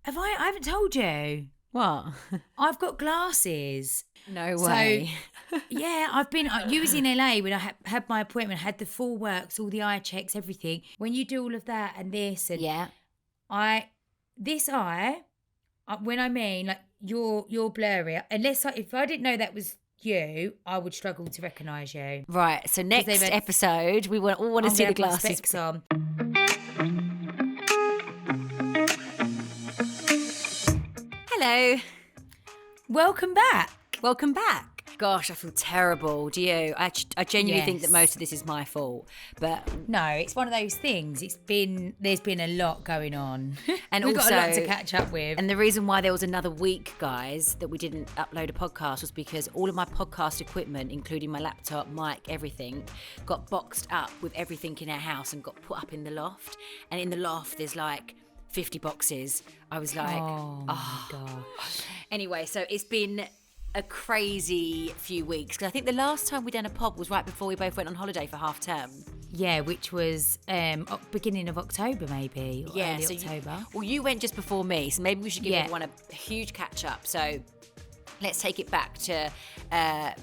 I haven't told you. What? I've got glasses. No way. So, yeah, I've been. You was in LA when I had my appointment. Had the full works, all the eye checks, everything. When you do all of that and this and Yeah. this eye, when I mean like you're blurry. Unless if I didn't know that was you, I would struggle to recognise you. Right. So next episode, we all want to see the glasses. Specs on. Hello. Welcome back. Welcome back. Gosh, I feel terrible. Do you? I genuinely think that most of this is my fault. But no, it's one of those things. There's been a lot going on, and we've also, got a lot to catch up with. And the reason why there was another week, guys, that we didn't upload a podcast was because all of my podcast equipment, including my laptop, mic, everything, got boxed up with everything in our house and got put up in the loft. And in the loft, there's like 50 boxes. I was like, oh my gosh. Anyway, so it's been a crazy few weeks. Because I think the last time we done a pod was right before we both went on holiday for half term. Yeah, which was beginning of October maybe. Or early October. You went just before me, so maybe we should give everyone a huge catch up. So let's take it back to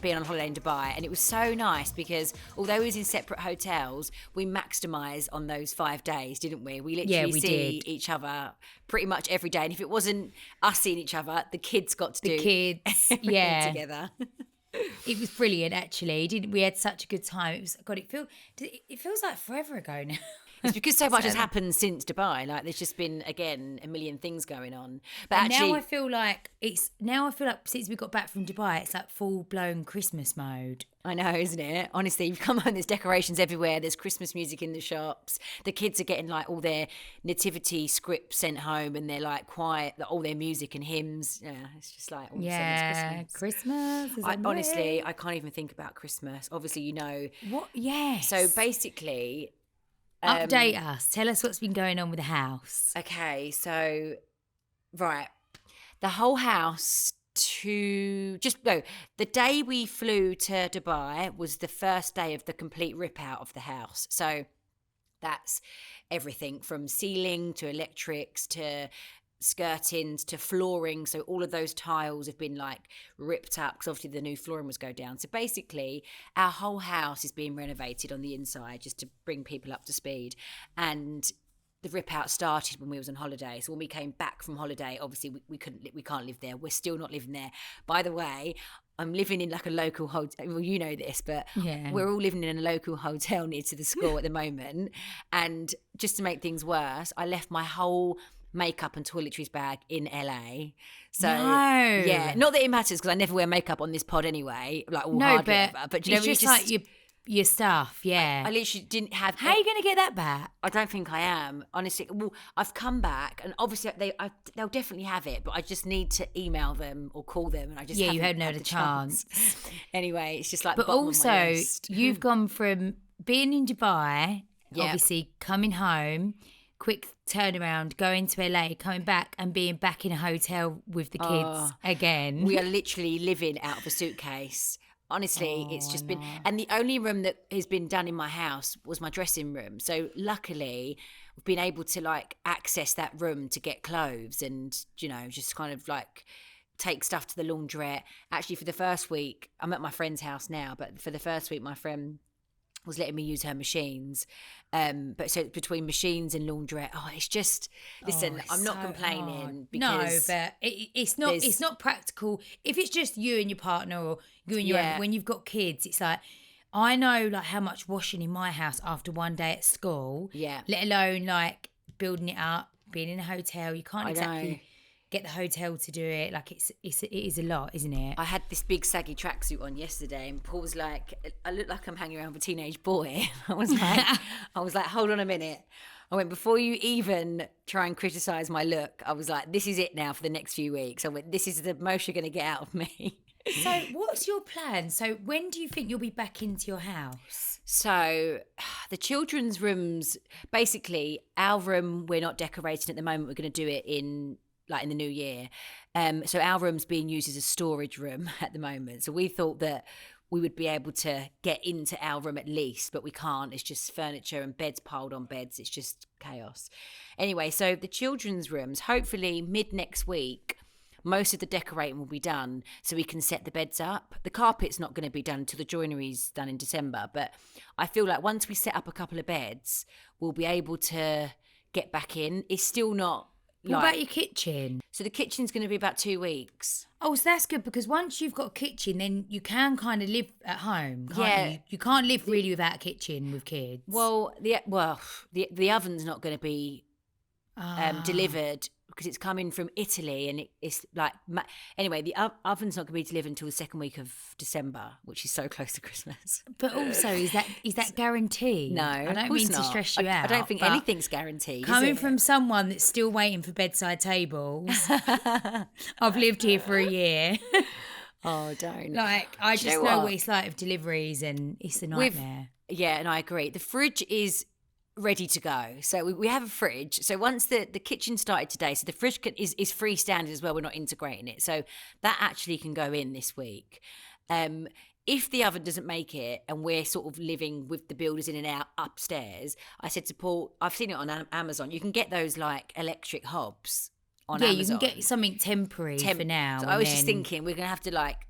being on holiday in Dubai. And it was so nice because although we was in separate hotels, we maximised on those 5 days, didn't we? We literally see each other pretty much every day. And if it wasn't us seeing each other, the kids got to do everything together. It was brilliant, actually. We had such a good time. It was it feels like forever ago now. It's because so much has happened since Dubai. Like there's just been again a million things going on. But and actually, now I feel like since we got back from Dubai, it's like full blown Christmas mode. I know, isn't it? Honestly, you've come home, there's decorations everywhere, there's Christmas music in the shops. The kids are getting like all their nativity scripts sent home and they're like quiet, all their music and hymns. Yeah, it's just like all of a sudden it's Christmas. Honestly, I can't even think about Christmas. Obviously, you know. What? Yes. So basically, update us. Tell us what's been going on with the house. Okay, so right, the whole house. The day we flew to Dubai was the first day of the complete rip out of the house. So that's everything from ceiling to electrics to skirtings to flooring. So all of those tiles have been like ripped up because obviously the new flooring was go down. So basically our whole house is being renovated on the inside just to bring people up to speed. And the rip out started when we was on holiday. So when we came back from holiday, obviously we can't live there. We're still not living there. By the way, I'm living in like a local hotel. Well, you know this, but we're all living in a local hotel near to the school at the moment. And just to make things worse, I left my whole makeup and toiletries bag in LA. So yeah, not that it matters because I never wear makeup on this pod anyway. Like hardly ever. But you know, it's just like your stuff, yeah. I literally didn't have. How are you going to get that back? I don't think I am, honestly. Well, I've come back, and obviously they'll definitely have it, but I just need to email them or call them, and I just haven't had the chance. Anyway, it's just like. But also, you've gone from being in Dubai, obviously coming home, quick turnaround, going to LA, coming back, and being back in a hotel with the kids again. We are literally living out of a suitcase. Honestly, it's just been... And the only room that has been done in my house was my dressing room. So luckily, we've been able to like access that room to get clothes and, you know, just kind of like take stuff to the laundrette. Actually, for the first week, I'm at my friend's house now, but for the first week, my friend was letting me use her machines. But so between machines and laundrette, it's just, listen, I'm not complaining because... No, but it's not practical. If it's just you and your partner or you and your when you've got kids, it's like, I know like how much washing in my house after one day at school, let alone like building it up, being in a hotel. You can't exactly get the hotel to do it. Like it is a lot, isn't it? I had this big saggy tracksuit on yesterday, and Paul was like, "I look like I'm hanging around with a teenage boy." I was like, "Hold on a minute." I went, before you even try and criticise my look, I was like, "This is it now for the next few weeks." I went, "This is the most you're going to get out of me." So, what's your plan? So, when do you think you'll be back into your house? So, the children's rooms, basically, our room we're not decorating at the moment. We're going to do it in the new year. So our room's being used as a storage room at the moment. So we thought that we would be able to get into our room at least, but we can't. It's just furniture and beds piled on beds. It's just chaos. Anyway, so the children's rooms, hopefully mid next week, most of the decorating will be done so we can set the beds up. The carpet's not going to be done until the joinery's done in December, but I feel like once we set up a couple of beds, we'll be able to get back in. It's still not What about your kitchen? So the kitchen's going to be about 2 weeks. Oh, so that's good, because once you've got a kitchen, then you can kind of live at home, can't you? You can't live really without a kitchen with kids. Well, the oven's not going to be delivered because it's coming from Italy, and it's like anyway. The oven's not going to be delivered until the second week of December, which is so close to Christmas. But also, is that guaranteed? No, I don't mean to stress you out. I don't think anything's guaranteed. Coming from someone that's still waiting for bedside tables, I've lived here for a year. Oh, don't. Like, I just know what it's like with deliveries, and it's a nightmare. Yeah, and I agree. The fridge is ready to go. So we have a fridge. So once the kitchen started today, so the fridge is freestanding as well. We're not integrating it. So that actually can go in this week. If the oven doesn't make it and we're sort of living with the builders in and out upstairs, I said to Paul, I've seen it on Amazon. You can get those like electric hobs on Amazon. Yeah, you can get something temporary for now. So I was just thinking we're going to have to like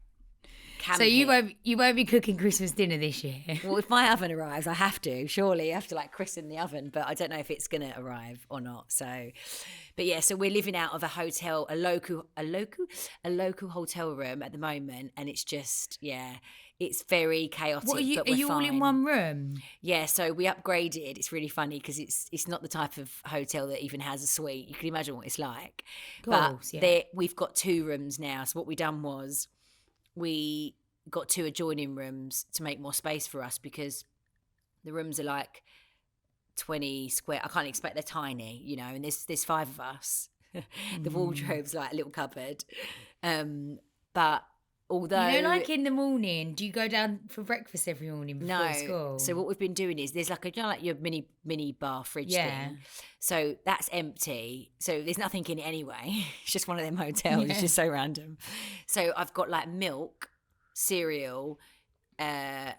So you won't be cooking Christmas dinner this year. Well, if my oven arrives, I have to. Surely I have to like christen the oven, but I don't know if it's going to arrive or not. So, but yeah, so we're living out of a hotel, a local hotel room at the moment, and it's just it's very chaotic. What are you? But are you fine. all in one room? Yeah, so we upgraded. It's really funny because it's not the type of hotel that even has a suite. You can imagine what it's like. Course, but we've got 2 rooms now. So what we done was we got 2 adjoining rooms to make more space for us because the rooms are like 20 square. I can't expect they're tiny, you know, and there's 5 of us. The wardrobe's like a little cupboard. But although... You know, like in the morning, do you go down for breakfast every morning before school? So what we've been doing is there's like like your mini bar fridge thing. So that's empty. So there's nothing in it anyway. It's just one of them hotels. It's just so random. So I've got like milk, cereal, a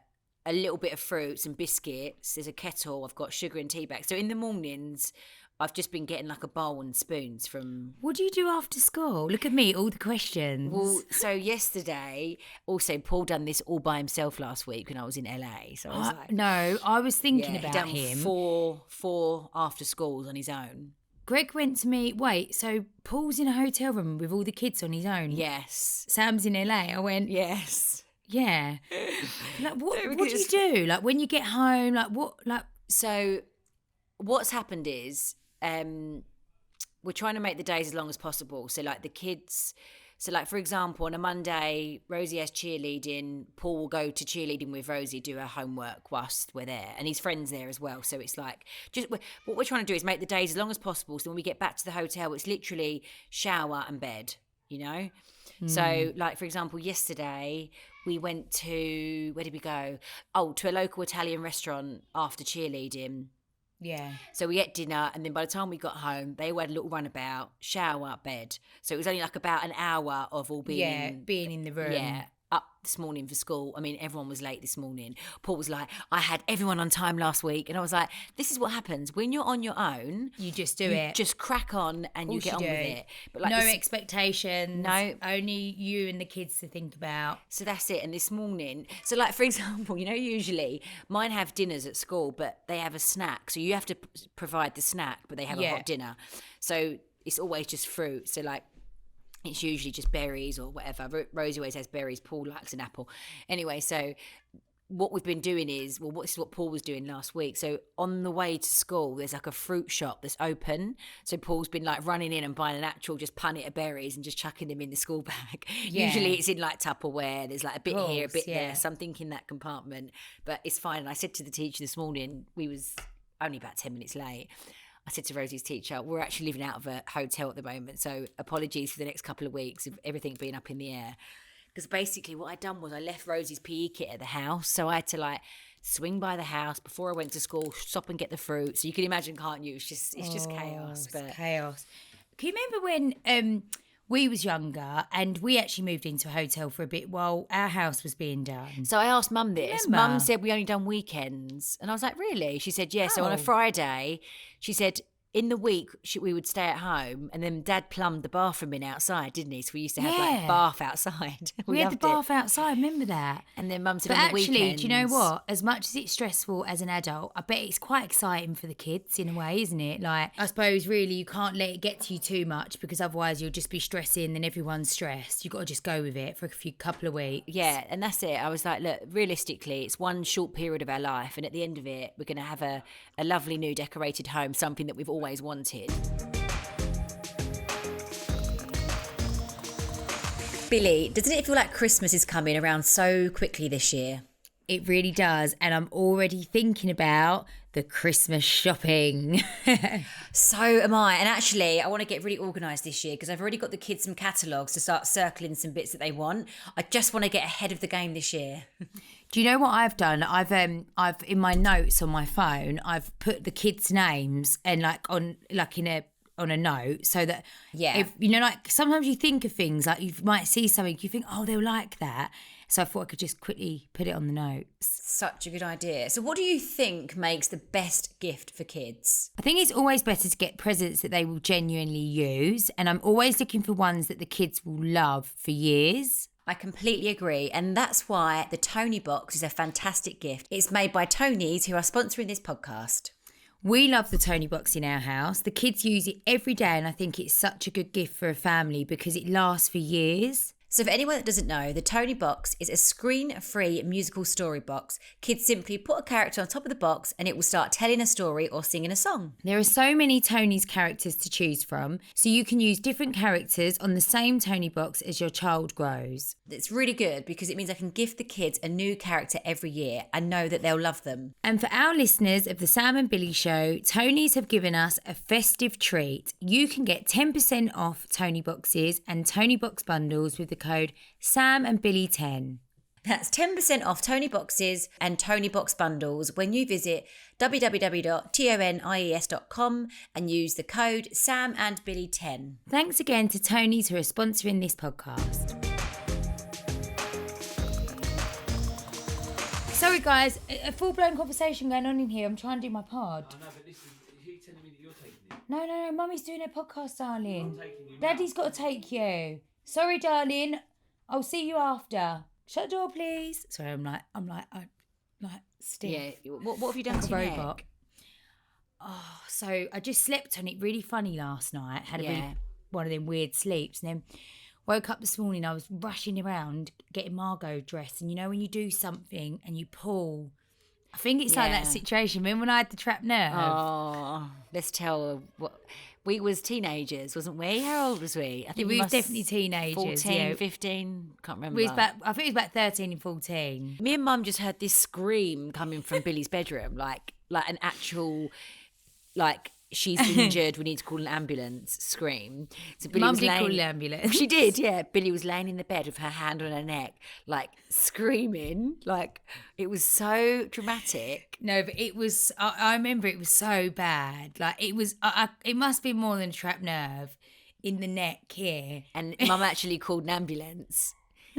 little bit of fruits and biscuits. There's a kettle. I've got sugar and tea bags. So in the mornings, I've just been getting like a bowl and spoons from... What do you do after school? Look at me, all the questions. Well, so yesterday, also Paul done this all by himself last week when I was in LA. So I was like... No, I was thinking about done him. Four after schools on his own. Greg went to me, wait, so Paul's in a hotel room with all the kids on his own? Yes. Sam's in LA. I went... Yes. Yeah. Like, what do you do? Like, when you get home, like, what... like? So what's happened is... we're trying to make the days as long as possible. So like the kids, so like for example, on a Monday, Rosie has cheerleading. Paul will go to cheerleading with Rosie, do her homework whilst we're there, and his friends there as well. So it's like just what we're trying to do is make the days as long as possible. So when we get back to the hotel, it's literally shower and bed, you know. So like for example, yesterday we went to, where did we go? Oh, to a local Italian restaurant after cheerleading. Yeah. So we ate dinner, and then by the time we got home, they all had a little runabout, shower, bed. So it was only like about an hour of all being being in the room. Yeah, up this morning for school. I mean, everyone was late this morning. Paul was like, I had everyone on time last week. And I was like, this is what happens. When you're on your own, you just do it. Just crack on and you get on with it. But like no expectations. No. Only you and the kids to think about. So that's it. And this morning, so like, for example, you know, usually mine have dinners at school, but they have a snack. So you have to provide the snack, but they have a hot dinner. So it's always just fruit. So like, it's usually just berries or whatever. Rosie always has berries. Paul likes an apple. Anyway, so what we've been doing is, this is what Paul was doing last week. So on the way to school, there's like a fruit shop that's open. So Paul's been like running in and buying an actual just punnet of berries and just chucking them in the school bag. Yeah. Usually it's in like Tupperware. There's like a bit here, a bit there, something in that compartment. But it's fine. And I said to the teacher this morning, we was only about 10 minutes late. I said to Rosie's teacher, we're actually living out of a hotel at the moment, so apologies for the next couple of weeks of everything being up in the air. Because basically what I'd done was I left Rosie's PE kit at the house, so I had to like swing by the house before I went to school, stop and get the fruit. So you can imagine, can't you? It's just chaos. It's chaos. Can you remember we was younger and we actually moved into a hotel for a bit while our house was being done. So I asked Mum this. Remember? Mum said we only done weekends. And I was like, really? She said, yeah. So on a Oh. Friday, she said, in the week, we would stay at home, and then Dad plumbed the bathroom in outside, didn't he? So we used to have like bath outside. We had the bath outside, remember that? And then Mum said But on the actually, weekends. do you know what? As much as it's stressful as an adult, I bet it's quite exciting for the kids in a way, isn't it? Like, I suppose really you can't let it get to you too much because otherwise you'll just be stressing and everyone's stressed. You've got to just go with it for a couple of weeks. Yeah, and that's it. I was like, look, realistically, it's one short period of our life, and at the end of it, we're going to have a lovely new decorated home, something that we've always wanted. Billie, doesn't it feel like Christmas is coming around so quickly this year? It really does. And I'm already thinking about the Christmas shopping. So am I. And actually, I want to get really organised this year because I've already got the kids some catalogues to start circling some bits that they want. I just want to get ahead of the game this year. Do you know what I've done? I've in my notes on my phone, I've put the kids' names and on a note so that if sometimes you think of things like you might see something, you think, oh, they'll like that. So I thought I could just quickly put it on the notes. Such a good idea. So what do you think makes the best gift for kids? I think it's always better to get presents that they will genuinely use. And I'm always looking for ones that the kids will love for years. I completely agree. And that's why the Tony box is a fantastic gift. It's made by Tonys, who are sponsoring this podcast. We love the Tony box in our house. The kids use it every day and I think it's such a good gift for a family because it lasts for years. So for anyone that doesn't know, the Tony box is a screen-free musical story box. Kids simply put a character on top of the box and it will start telling a story or singing a song. There are so many Tony's characters to choose from, so you can use different characters on the same Tony box as your child grows. It's really good because it means I can gift the kids a new character every year and know that they'll love them. And for our listeners of the Sam and Billie Show, Tony's have given us a festive treat. You can get 10% off Tony boxes and Tony box bundles with the code Sam and Billie 10. That's 10% off Tony boxes and Tony box bundles when you visit www.tonies.com and use the code Sam and Billie 10. Thanks again to Tony's who are sponsoring this podcast. Sorry guys, a full-blown conversation going on in here. I'm trying to do my pod. I know, but this is you telling me that you're taking it. No, Mummy's doing her podcast, darling. I'm taking you now. Daddy's got to take you. Sorry, darling. I'll see you after. Shut the door, please. Sorry, I'm like stiff. Yeah, what have you done Like to a your robot. neck? Oh, so I just slept on it really funny last night. Had one of them weird sleeps, and then woke up this morning. I was rushing around getting Margot dressed, and you know when you do something and you pull. I think it's like that situation. Remember when I had the trapped nerve? Oh, let's tell her what. We was teenagers, wasn't we? How old was we? I think we were definitely teenagers. 14, 15, can't remember. I think it was about 13 and 14. Me and Mum just heard this scream coming from Billie's bedroom, like an actual, like she's injured, we need to call an ambulance scream. So Billie Mum was did laying, call the ambulance. She did, yeah. Billie was laying in the bed with her hand on her neck, like screaming, like it was so dramatic. No, but it was, I remember it was so bad. Like it was, it must be more than a trapped nerve in the neck here. And Mum actually called an ambulance.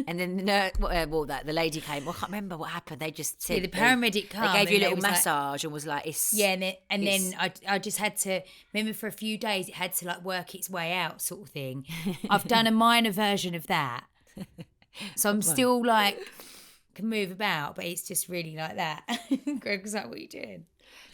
And then the lady came. Well, I can't remember what happened. They just said the paramedic came. They gave you a little was massage and was like, "It's." Yeah, and then I just had to remember for a few days it had to like work its way out, sort of thing. I've done a minor version of that, so I'm still like can move about, but it's just really like that. Greg, is that what you did?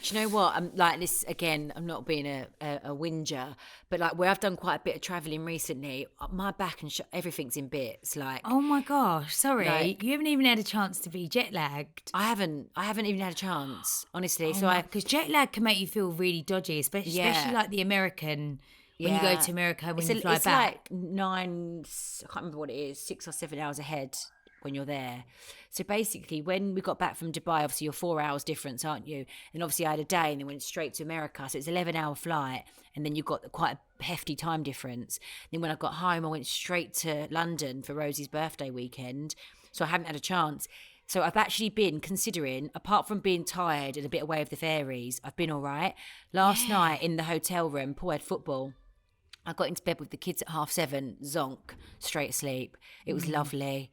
Do you know what? I'm like this again. I'm not being a whinger, but like where I've done quite a bit of travelling recently, my back and everything's in bits. Like, oh my gosh, sorry, like, you haven't even had a chance to be jet lagged. I haven't even had a chance, honestly. Because jet lag can make you feel really dodgy, especially like the American. When you go to America, when you fly back, it's like 9. I can't remember what it is, 6 or 7 hours ahead when you're there. So basically when we got back from Dubai, obviously you're 4 hours difference, aren't you? And obviously I had a day and then went straight to America, so it's 11-hour flight, and then you've got quite a hefty time difference. Then when I got home I went straight to London for Rosie's birthday weekend, so I haven't had a chance. So I've actually been considering, apart from being tired and a bit away of the fairies, I've been all right. Last night in the hotel room, Paul had football. I got into bed with the kids at 7:30, zonk, straight asleep. It was lovely.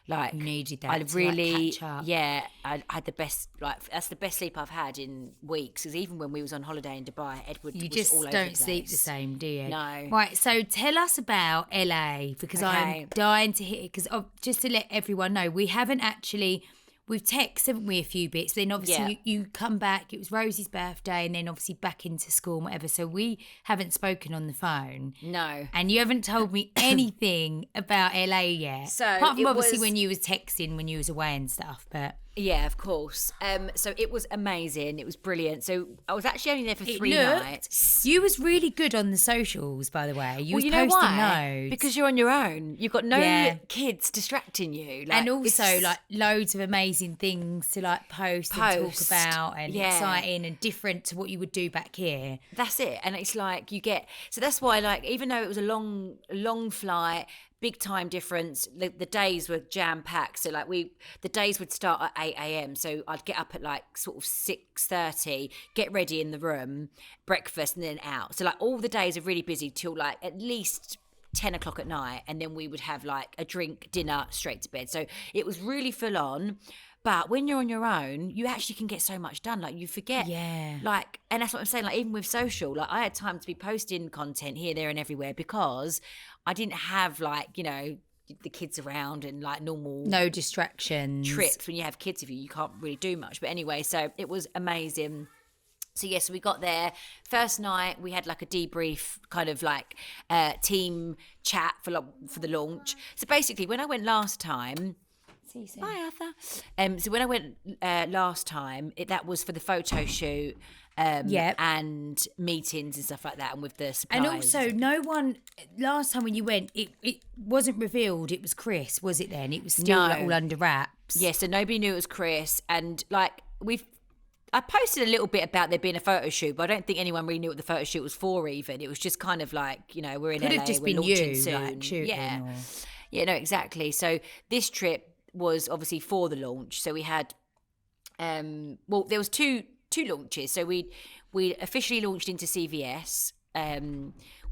Like, you needed that I to really, catch up. yeah, I had the best, that's the best sleep I've had in weeks. Because even when we was on holiday in Dubai, Edward You was just all over don't the sleep the place. same, do you? No. Right, so tell us about LA, because I'm dying to hear, because just to let everyone know, we haven't actually, we've texted, haven't we, a few bits. Then obviously you come back, it was Rosie's birthday, and then obviously back into school and whatever. So we haven't spoken on the phone. No. And you haven't told me anything about LA yet. So apart from it obviously was- when you was texting when you was away and stuff, but... Yeah, of course. So it was amazing. It was brilliant. So I was actually only there for 3 nights. You was really good on the socials, by the way. You was you know posting why? loads. Because you're on your own. You've got no Yeah. kids distracting you. And also, like, loads of amazing things to, like, post and talk about, and exciting and different to what you would do back here. That's it. And it's like you get... So that's why, like, even though it was a long flight... Big time difference. The days were jam packed. So like the days would start at 8 a.m. So I'd get up at like sort of 6:30, get ready in the room, breakfast, and then out. So like all the days are really busy till like at least 10 o'clock at night, and then we would have like a drink, dinner, straight to bed. So it was really full on. But when you're on your own, you actually can get so much done. Like you forget, like, and that's what I'm saying. Like even with social, like I had time to be posting content here, there, and everywhere because I didn't have like, you know, the kids around and like normal no distractions trips. When you have kids with you can't really do much. But anyway, so it was amazing. So yes, we got there. First night, we had like a debrief kind of like team chat for the launch. So basically, when I went last time. Bye, Arthur. So when I went last time, that was for the photo shoot and meetings and stuff like that, and with the supplies. And also, no one, last time when you went, it wasn't revealed it was Chris, was it then? It was still like, all under wraps. Yeah, so nobody knew it was Chris. And like, I posted a little bit about there being a photo shoot, but I don't think anyone really knew what the photo shoot was for even. It was just kind of like, you know, we're in LA, have just we're been launching you, soon. like, shooting. Yeah, no, exactly. So this trip was obviously for the launch. So we had, there was two launches. So we officially launched into CVS,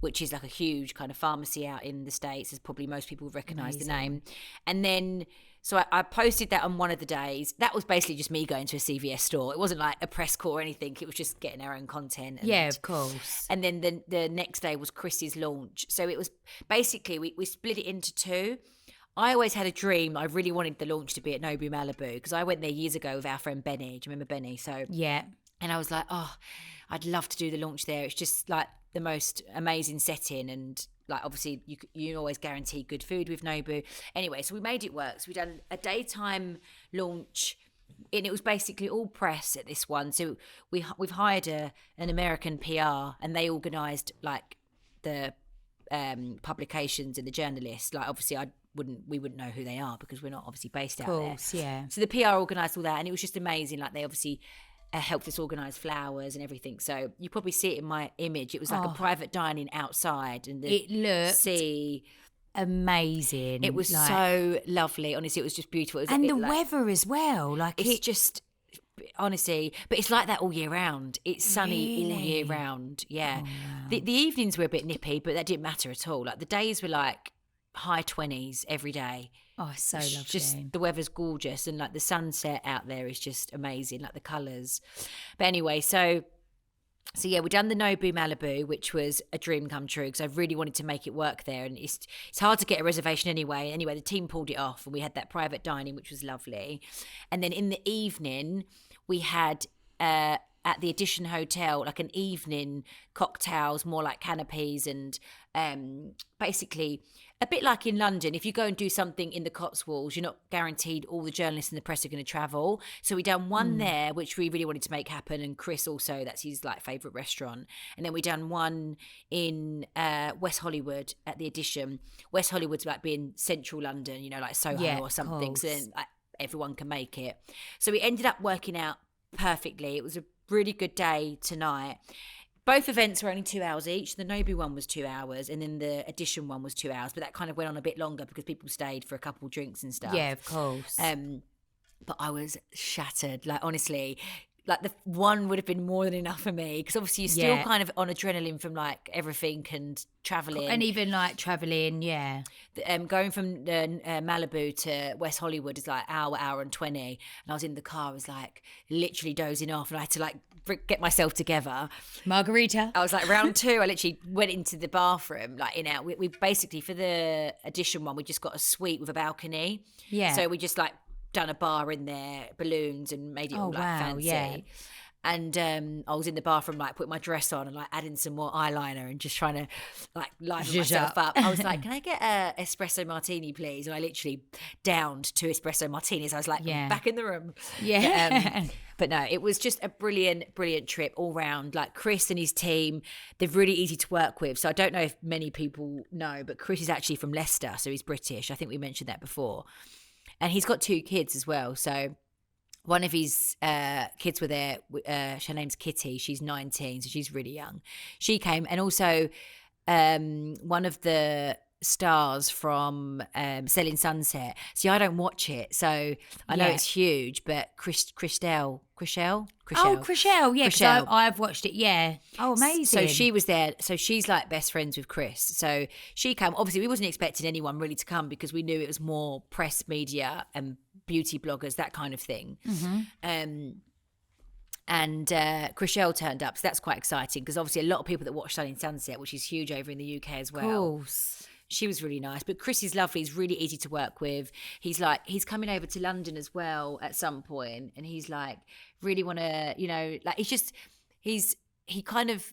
which is like a huge kind of pharmacy out in the States, as probably most people recognise the name. And then, so I posted that on one of the days. That was basically just me going to a CVS store. It wasn't like a press call or anything. It was just getting our own content. Yeah, of course. And then the next day was Chris's launch. So it was basically, we split it into two. I always had a dream. I really wanted the launch to be at Nobu Malibu because I went there years ago with our friend Benny. Do you remember Benny? So yeah. And I was like, oh, I'd love to do the launch there. It's just like the most amazing setting, and like obviously you always guarantee good food with Nobu. Anyway, so we made it work. So we done a daytime launch, and it was basically all press at this one. So we've hired an American PR, and they organised like the publications and the journalists. Like obviously we wouldn't know who they are because we're not obviously based out there. Of course, yeah. So the PR organised all that, and it was just amazing. Like they obviously helped us organise flowers and everything. So you probably see it in my image. It was like a private dining outside, and it looked sea amazing. It was like, so lovely. Honestly, it was just beautiful. It was and the weather as well. Like it's just. Honestly, but it's like that all year round. It's sunny all year round. Yeah. Oh, wow. The evenings were a bit nippy, but that didn't matter at all. Like the days were like high 20s every day. Oh, it's so lovely. Just the weather's gorgeous, and like the sunset out there is just amazing, like the colours. But anyway, so yeah, we done the Nobu Malibu, which was a dream come true because I really wanted to make it work there, and it's hard to get a reservation anyway. Anyway, the team pulled it off, and we had that private dining, which was lovely. And then in the evening, we had at the Edition Hotel like an evening cocktails, more like canapes, and basically a bit like in London. If you go and do something in the Cotswolds, you're not guaranteed all the journalists and the press are going to travel. So we done one there, which we really wanted to make happen, and Chris also, that's his like favourite restaurant. And then we done one in West Hollywood at the Edition. West Hollywood's like being central London, you know, like Soho or something. So then like, everyone can make it. So we ended up working out perfectly. It was a really good day tonight. Both events were only 2 hours each. The Nobu one was 2 hours, and then the Edition one was 2 hours. But that kind of went on a bit longer because people stayed for a couple of drinks and stuff. Yeah, of course. But I was shattered. Like honestly, like the one would have been more than enough for me, because obviously you're still kind of on adrenaline from like everything and traveling, and even like traveling, going from Malibu to West Hollywood is like hour and 20, and I was in the car, I was like literally dozing off, and I had to like get myself together. Margarita. I was like round 2, I literally went into the bathroom, like in out. We basically, for the edition one, we just got a suite with a balcony. So we just like done a bar in there, balloons, and made it all like fancy. And I was in the bathroom, like putting my dress on and like adding some more eyeliner and just trying to like liven myself up. I was like, "Can I get a espresso martini, please?" And I literally downed 2 espresso martinis. I was like, back in the room. But no, it was just a brilliant trip all round. Like Chris and his team, they're really easy to work with. So I don't know if many people know, but Chris is actually from Leicester, so he's British. I think we mentioned that before. And he's got 2 kids as well. So one of his kids were there. Her name's Kitty. She's 19, so she's really young. She came. And also one of the stars from Selling Sunset. See, I don't watch it, so I know it's huge, but Chriselle. Oh, Chriselle, yeah, because I've watched it, Oh, amazing. So she was there. So she's like best friends with Chris. So she came. Obviously, we wasn't expecting anyone really to come, because we knew it was more press, media and beauty bloggers, that kind of thing. And Chriselle turned up, so that's quite exciting, because obviously a lot of people that watch Selling Sunset, which is huge over in the UK as well. Of course. She was really nice, but Chris is lovely. He's really easy to work with. He's coming over to London as well at some point, and he's like really want to, you know, like he kind of,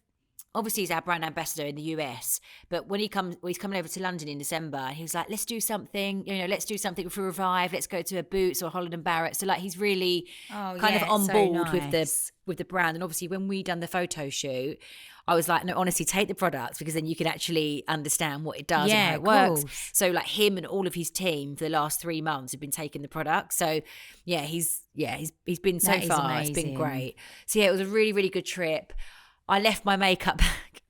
obviously he's our brand ambassador in the US, but when he's coming over to London in December, he was like, let's do something for Revive. Let's go to a Boots or Holland and Barrett. So like he's really kind of on board with the brand. And obviously when we done the photo shoot, I was like, no, honestly, take the products, because then you can actually understand what it does and how it works. So like him and all of his team for the last 3 months have been taking the products. So he's been so far. It's been great. So yeah, it was a really, really good trip. I left my makeup bag.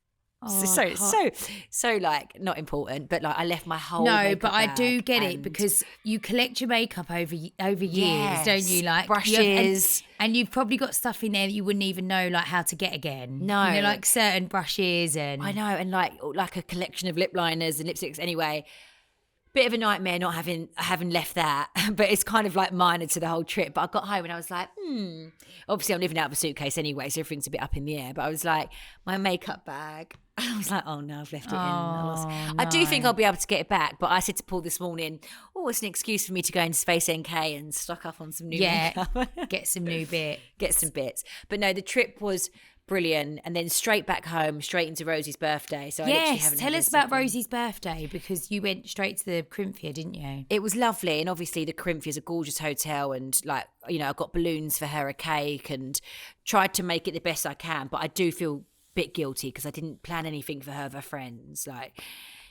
So like not important, but like I left my whole makeup but I bag, do get it, because you collect your makeup over years, don't you? Like brushes, and you've probably got stuff in there that you wouldn't even know like how to get again. No, you know, like certain brushes, and I know, and like a collection of lip liners and lipsticks. Anyway, bit of a nightmare not having left that, but it's kind of like minor to the whole trip. But I got home and I was like, obviously I'm living out of a suitcase anyway, so everything's a bit up in the air. But I was like, my makeup bag. I was like, oh no, I've left it in. I do think I'll be able to get it back, but I said to Paul this morning, it's an excuse for me to go into Space NK and stock up on some new makeup. Get some new get some bits. But no, the trip was brilliant, and then straight back home, straight into Rosie's birthday. So tell us about Rosie's birthday, because you went straight to the Corinthia, didn't you? It was lovely, and obviously the Corinthia is a gorgeous hotel, and like, you know, I got balloons for her, a cake, and tried to make it the best I can. But I do feel a bit guilty because I didn't plan anything for her friends. Like,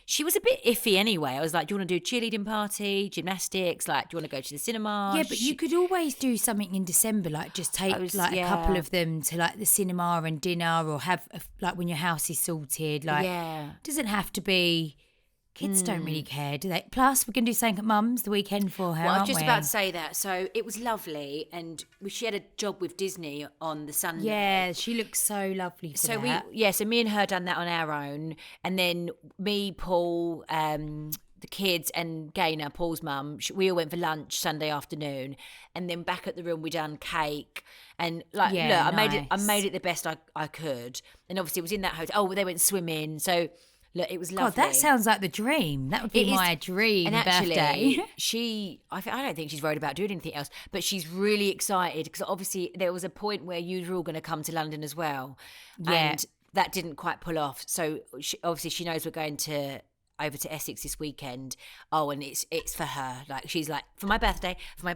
she was a bit iffy anyway. I was like, do you want to do a cheerleading party, gymnastics? Like, do you want to go to the cinema? Yeah, but you could always do something in December, like just take a couple of them to like the cinema and dinner, or have like when your house is sorted. Like, it doesn't have to be. Kids don't really care, do they? Plus, we're going to do something at Mum's the weekend for her. Well, I was just about to say that. So it was lovely, and she had a job with Disney on the Sunday. Yeah, she looks so lovely. So me and her done that on our own, and then me, Paul, the kids, and Gaynor, Paul's mum, we all went for lunch Sunday afternoon, and then back at the room we done cake, and like, look, I made it the best I could, and obviously it was in that hotel. Oh, they went swimming, so. Look, it was lovely. God, that sounds like the dream. That would be my dream and actually, birthday. I don't think she's worried about doing anything else, but she's really excited because obviously there was a point where you were all going to come to London as well. Yeah. And that didn't quite pull off. So obviously she knows we're going over to Essex this weekend. Oh, and it's for her. Like, she's like, for my birthday, we're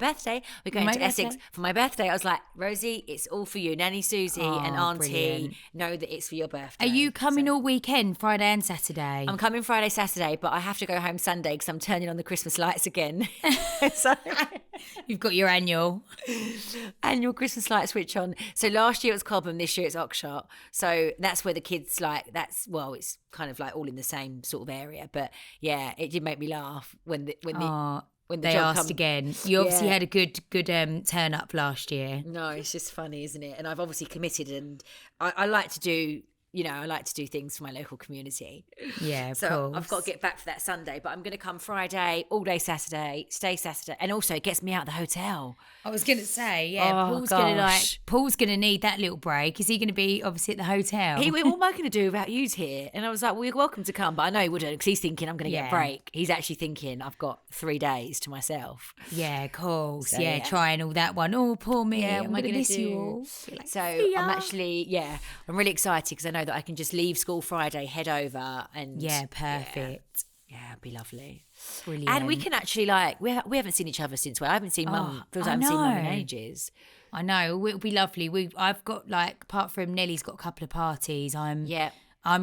going to Essex for my birthday. I was like, Rosie, it's all for you. Nanny Susie and Auntie know that it's for your birthday. Are you coming all weekend, Friday and Saturday? I'm coming Friday, Saturday, but I have to go home Sunday because I'm turning on the Christmas lights again. So you've got your annual Christmas light switch on. So last year it was Cobham, this year it's Oxshott. So that's where the kids it's kind of like all in the same sort of area. But yeah, it did make me laugh when when the they job asked again. You obviously had a good turn up last year. No, it's just funny, isn't it? And I've obviously committed, and I like to do, I like to do things for my local community. Yeah, of so course. I've got to get back for that Sunday, but I'm going to come Friday, all day Saturday, stay Saturday, and also it gets me out of the hotel. I was going to say, Paul's going to need that little break. Is he going to be obviously at the hotel? What am I going to do without you here? And I was like, well, you're welcome to come, but I know he wouldn't because he's thinking I'm going to get a break. He's actually thinking I've got 3 days to myself. Yeah, of course. So, trying all that one. Oh, poor me. Yeah, I'm going to miss you all. Like, so I'm actually, I'm really excited because I know that I can just leave school Friday, head over and... Yeah, perfect. Yeah, it'd be lovely. Brilliant. And we can actually we haven't seen each other since I haven't seen Mum. Feels like I haven't seen Mum in ages. I know, it'll be lovely. I've got apart from Nellie's got a couple of parties. I'm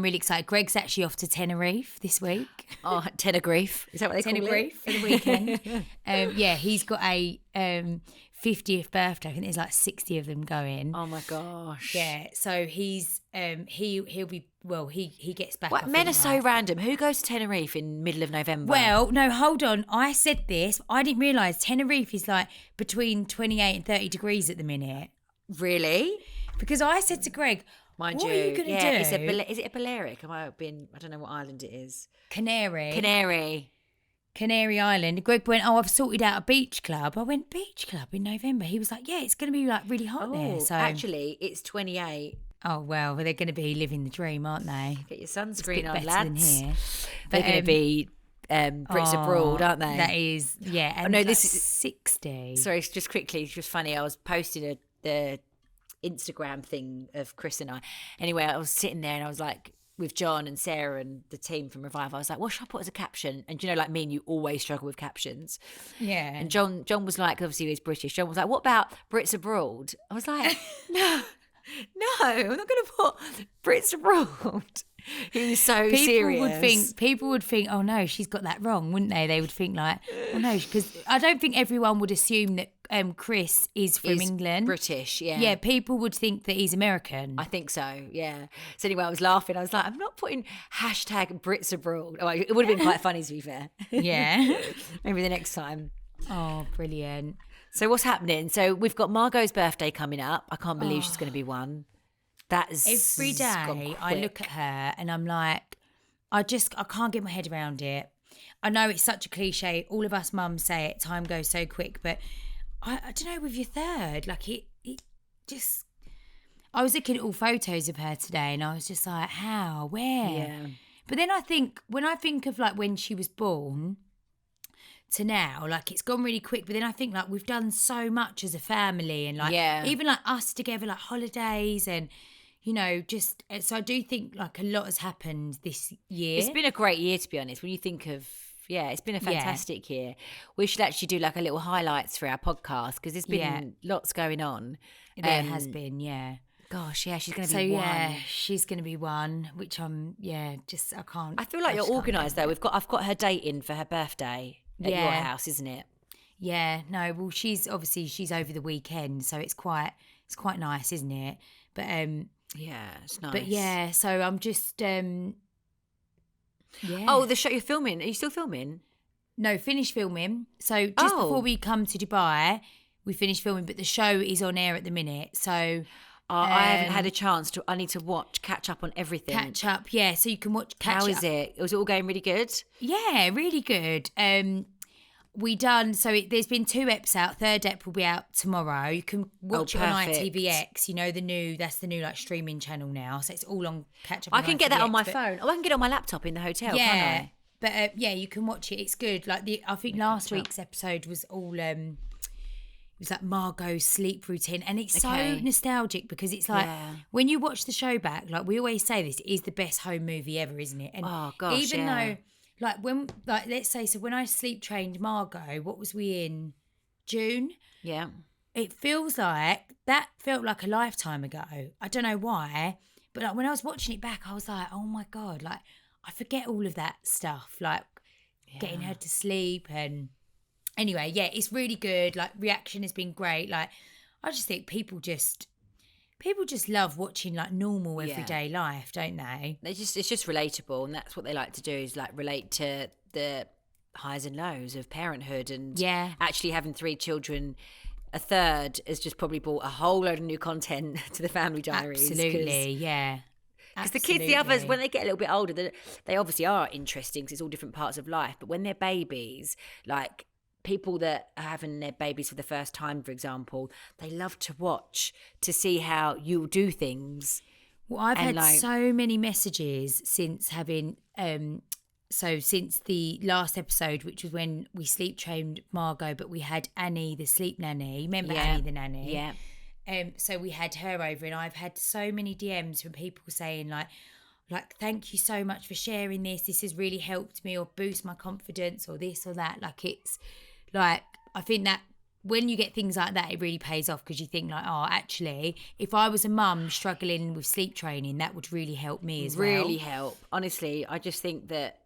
really excited. Greg's actually off to Tenerife this week. Oh, Tenerife. Is that what they call it? Tenerife for the weekend. He's got a 50th birthday. I think there's 60 of them going. Oh my gosh. Yeah, so he's he'll be he gets back. What, men are so random. Who goes to Tenerife in middle of November? Well, no, hold on. I said this. I didn't realise Tenerife is between 28 and 30 degrees at the minute. Really? Because I said to Greg, what are you going to do? Is it a Balearic? I don't know what island it is. Canary Island. Greg went, I've sorted out a beach club. I went, beach club in November? He was like, yeah, it's going to be really hot there. So actually, it's 28. Oh, well, they're going to be living the dream, aren't they? Get your sunscreen on, better lads. than here. They're going to be Brits abroad, aren't they? That is, yeah. And this is 60. Sorry, just quickly, it's just funny. I was posting the Instagram thing of Chris and I. Anyway, I was sitting there and I was like, with John and Sarah and the team from Revive, I was like, what should I put as a caption? And like me and you always struggle with captions. Yeah. And John was like, obviously he's British. John was like, what about Brits abroad? I was like, no, I'm not going to put Brits abroad. He was so serious. People would think, oh no, she's got that wrong, wouldn't they? They would think oh no, because I don't think everyone would assume that Chris is from England. British, yeah. Yeah, people would think that he's American. I think so, yeah. So anyway, I was laughing. I was like, I'm not putting hashtag Brits abroad. Oh, it would have been quite funny, to be fair. Yeah. Maybe the next time. Oh, brilliant. So what's happening? So we've got Margot's birthday coming up. I can't believe she's going to be 1. That is every day I look at her and I'm like, I can't get my head around it. I know it's such a cliche. All of us mums say it. Time goes so quick, but I don't know with your third, it just. I was looking at all photos of her today, and I was just like, how, where? Yeah. But then when I think of when she was born to now, it's gone really quick. But then I think we've done so much as a family, and even us together, holidays and. Just so I do think a lot has happened this year. It's been a great year, to be honest. When you think of, it's been a fantastic year. We should actually do a little highlights for our podcast because there's been lots going on. There has been, yeah. Gosh, yeah, she's going to be 1. Yeah, she's going to be 1, which I can't. I feel like you're organised though. I've got her date in for her birthday at your house, isn't it? Yeah, no, well, she's over the weekend, so it's quite nice, isn't it? But yeah, it's nice. But yeah, so I'm just Oh, the show you're filming. Are you still filming? No, finished filming. So just before we come to Dubai, we finished filming, but the show is on air at the minute. So I haven't had a chance to. I need to catch up on everything. Catch up, yeah. So you can watch. How is it? Was it all going really good? Yeah, really good. There's been 2 eps out. 3rd ep will be out tomorrow. You can watch it on ITVX. That's the new streaming channel now. So it's all on catch up. I can get that on my phone. I can get it on my laptop in the hotel. Yeah, can't I? but you can watch it. It's good. I think last week's episode was all. It was Margot's sleep routine, and it's so nostalgic because it's when you watch the show back. We always say, this is the best home movie ever, isn't it? And oh gosh, even though. When let's say, so when I sleep trained Margot, what was we in? June? Yeah. It feels like that felt like a lifetime ago. I don't know why, but when I was watching it back, I was like, oh my God, I forget all of that stuff, getting her to sleep. And anyway, it's really good. Reaction has been great. I just think people just love watching normal everyday life, don't they? It's just relatable, and that's what they like to do is relate to the highs and lows of parenthood, and Yeah. actually having 3 children. A third has just probably brought a whole load of new content to the family diaries. Absolutely, yeah. Because the kids, the others, when they get a little bit older, they obviously are interesting because it's all different parts of life. But when they're babies, like people that are having their babies for the first time, for example, they love to watch to see how you do things. Well, I've had so many messages since having, since the last episode, which was when we sleep trained Margot, but we had Annie, the sleep nanny. Remember Annie, the nanny? Yeah. So we had her over, and I've had so many DMs from people saying like thank you so much for sharing this. This has really helped me, or boost my confidence, or this or that. Like, it's like, I think that when you get things like that, it really pays off, because you think like, oh, actually, if I was a mum struggling with sleep training, that would really help me as well. Really help. Honestly, I just think that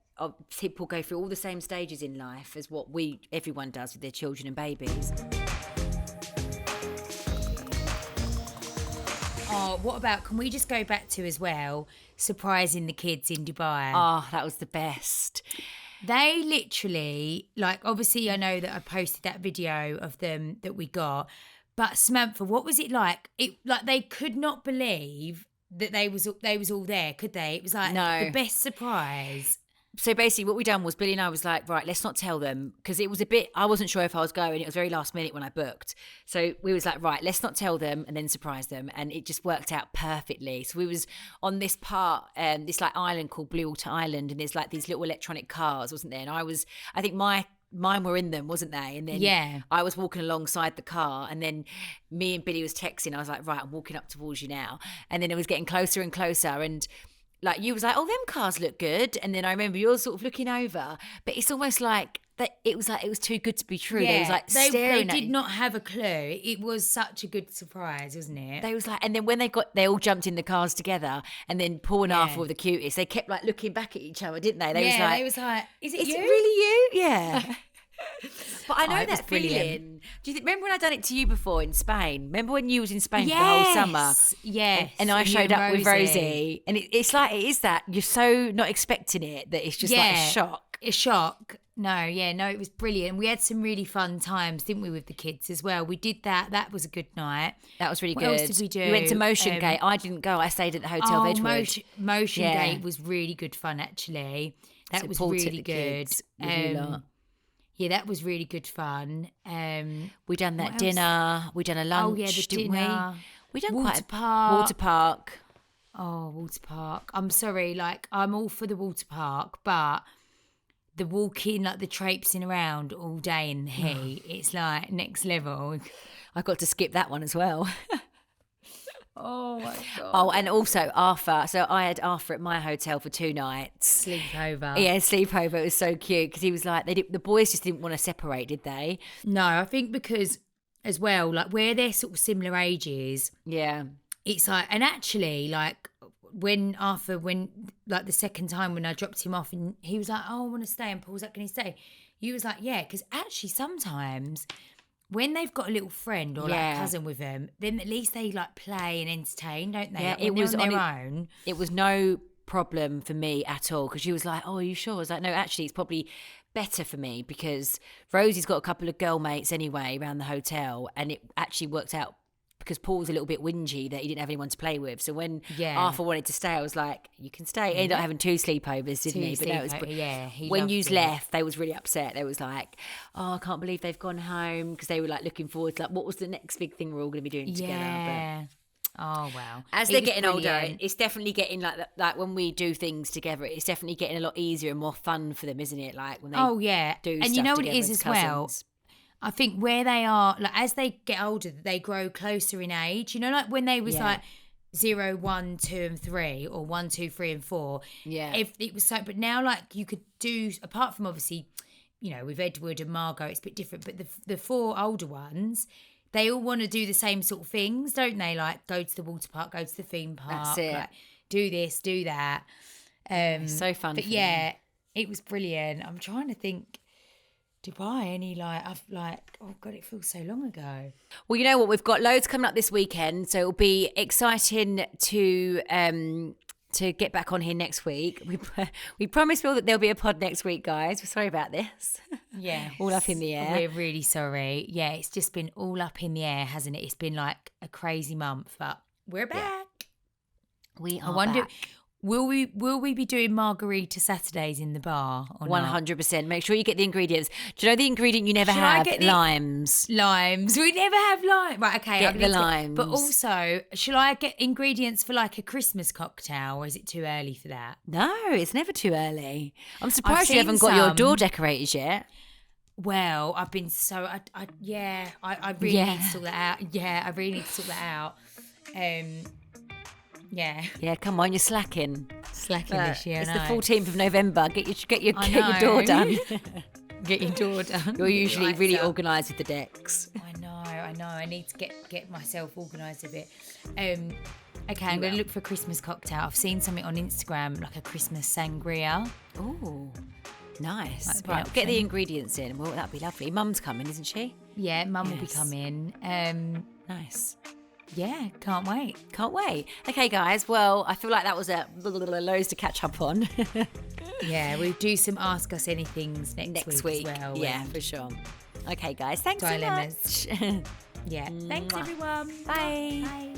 people go through all the same stages in life as what everyone does with their children and babies. Oh, what about, can we just go back to as well, surprising the kids in Dubai? Oh, that was the best. They literally, like, obviously I know that I posted that video of them that we got, but Samantha, what was it like? They could not believe that they was all there, could they? It was like the best surprise. So basically what we done was Billie and I was like, right, let's not tell them, because it was a bit, I wasn't sure if I was going. It was very last minute when I booked. So we was like, right, let's not tell them and then surprise them. And it just worked out perfectly. So we was on this part, this like island called Blue Water Island, and there's like these little electronic cars, wasn't there? And I think mine were in them, wasn't they? And then I was walking alongside the car, and then me and Billie was texting. I was like, right, I'm walking up towards you now. And then it was getting closer and closer, and like you was like, oh, them cars look good. And then I remember you were sort of looking over, but it's almost like that. It was too good to be true. Yeah, they was like staring. They did not have a clue. It was such a good surprise, wasn't it? They was like, and then when they all jumped in the cars together, and then Paul and Arthur were the cutest. They kept like looking back at each other, didn't they? They was like, is it you? Really you? Yeah. But I know that brilliant. feeling. Do you remember when I done it to you before in Spain? Remember when you was in Spain for the whole summer? Yes. And I showed up with Rosie. And it's like, it is that. You're so not expecting it that it's just like a shock. A shock. No, it was brilliant. We had some really fun times, didn't we, with the kids as well? We did that. That was a good night. That was really good. What else did we do? We went to Motion Gate. I didn't go. I stayed at the Hotel of Edgewood. Motion Gate was really good fun, actually. That was really good. Yeah, that was really good fun. We done that dinner. We done a lunch. Oh yeah, the didn't dinner. We done Water quite park. Water park. Oh, water park. I'm sorry, like I'm all for the water park, but the walking, like the traipsing around all day in the heat, it's like next level. I got to skip that one as well. Oh my God. Oh, and also Arthur. So I had Arthur at my hotel for 2 nights. Sleepover. Yeah, sleepover. It was so cute because he was like, the boys just didn't want to separate, did they? No, I think because as well, like where they're sort of similar ages. Yeah. It's like, and actually, like when like the second time when I dropped him off and he was like, oh, I want to stay. And Paul was like, can he stay? You was like, yeah, because actually sometimes when they've got a little friend or like cousin with them, then at least they like play and entertain, don't they? Yeah, like, it was on their own. It was no problem for me at all because she was like, oh, are you sure? I was like, no, actually, it's probably better for me because Rosie's got a couple of girl mates anyway around the hotel, and it actually worked out because Paul's a little bit whingy that he didn't have anyone to play with. So when Arthur wanted to stay, I was like, you can stay. He ended up having 2 sleepovers, didn't he? But when you left, they was really upset. They was like, oh, I can't believe they've gone home because they were like looking forward to like, what was the next big thing we're all going to be doing together? Yeah. Oh, wow. As they're getting older, it's definitely getting like when we do things together, it's definitely getting a lot easier and more fun for them, isn't it? Like when they do stuff and you know what it together is as well? I think where they are, like as they get older, they grow closer in age. You know, like when they was like 0, 1, 2, and 3, or 1, 2, 3, and 4. Yeah. If it was so, but now like you could do, apart from obviously, you know, with Edward and Margot, it's a bit different. But the 4 older ones, they all want to do the same sort of things, don't they? Like go to the water park, go to the theme park, that's it. Like, do this, do that. It's so fun. But yeah, it was brilliant. I'm trying to think. Dubai, oh God, it feels so long ago. Well, you know what? We've got loads coming up this weekend, so it'll be exciting to to get back on here next week. We promise Will that there'll be a pod next week, guys. We're sorry about this. Yeah. All up in the air. We're really sorry. Yeah, it's just been all up in the air, hasn't it? It's been like a crazy month, but we're back. Yeah. We are back. Will we be doing margarita Saturdays in the bar or 100%. Make sure you get the ingredients. Do you know the ingredient you never have? Limes. Limes. We never have lime. Right, okay. Get the limes. But also, shall I get ingredients for like a Christmas cocktail, or is it too early for that? No, it's never too early. I'm surprised you haven't got your door decorators yet. Well, I've been so I really need to sort that out. Yeah, I really need to sort that out. Yeah, come on, you're slacking. This year. It's the 14th of November. Get your door done. Get your door done. You're usually really organised with the decks. I know. I need to get myself organised a bit. Okay, I'm going to look for a Christmas cocktail. I've seen something on Instagram, like a Christmas sangria. Oh, nice. Right, get the ingredients in. Well, that'd be lovely. Mum's coming, isn't she? Yeah, Mum will be coming. Nice. Yeah, can't wait. Okay, guys. Well, I feel like that was loads to catch up on. Yeah, we'll do some Ask Us Anythings next week as well. Yeah, for sure. Okay, guys. Thanks so much. Yeah. Thanks, everyone. Bye. Bye.